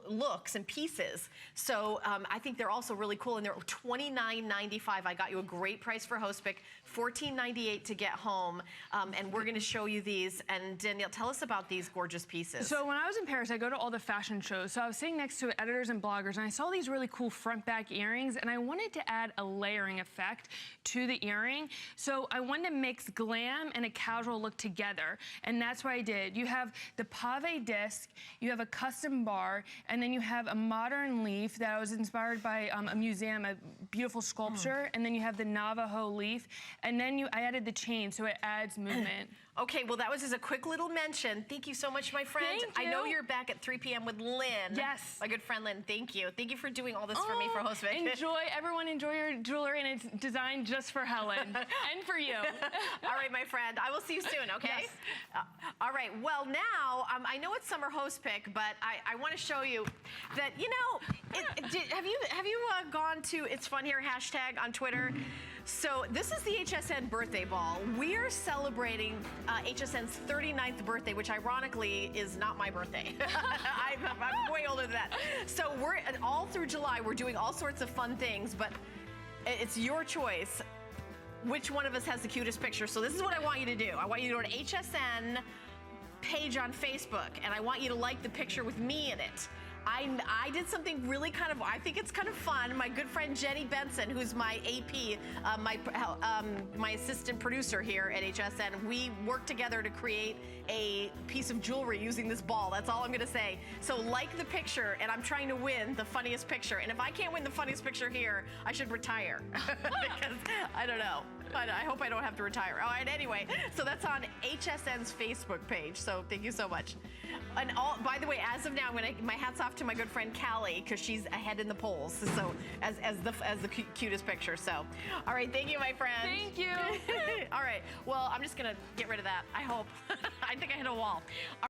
looks and pieces. So I think they're also really cool, and they're $29.95. I got you a great price for Hospic, $14.98 to get home, and we're going to show you these. And Danielle, tell us about these gorgeous pieces. So when I was in Paris, I go to all the fashion shows. So I was sitting next to editors and bloggers, and I saw these really cool front back earrings, and I wanted to add a layering effect to the earring. So I wanted to mix glam and a casual look together, and that's what I did. You have the pave disc, you have a custom bar, and then you have a modern leaf that was inspired by a museum, a beautiful sculpture, and then you have the Navajo leaf, and then I added the chain, so it adds movement. Okay, well, that was just a quick little mention. Thank you so much, my friend. Thank you. I know you're back at 3 p.m. with Lynn. Yes. My good friend Lynn, thank you. Thank you for doing all this for me for Hospic. Everyone enjoy your jewelry, and it's designed just for Helen and for you. All right, my friend. I will see you soon, okay? Yes. All right, well, now, I know it's summer Hospic, but I want to show you that, you know, have you gone to It's Fun Here hashtag on Twitter? So this is the HSN birthday ball. We are celebrating HSN's 39th birthday, which ironically is not my birthday. I'm way older than that. So we're all through July, we're doing all sorts of fun things, but it's your choice which one of us has the cutest picture. So this is what I want you to do. I want you to go to HSN page on Facebook, and I want you to like the picture with me in it. I did something really I think it's kind of fun. My good friend Jenny Benson, who's my AP, my assistant producer here at HSN, we worked together to create a piece of jewelry using this ball. That's all I'm gonna say. So like the picture, and I'm trying to win the funniest picture. And if I can't win the funniest picture here, I should retire. Because I don't know. I hope I don't have to retire. All right, anyway, so that's on HSN's Facebook page. So thank you so much. And by the way, as of now, my hat's off to my good friend Callie, because she's ahead in the polls. So as the cutest picture. So, all right, thank you, my friend. Thank you. All right, well, I'm just gonna get rid of that. I hope. I think I hit a wall.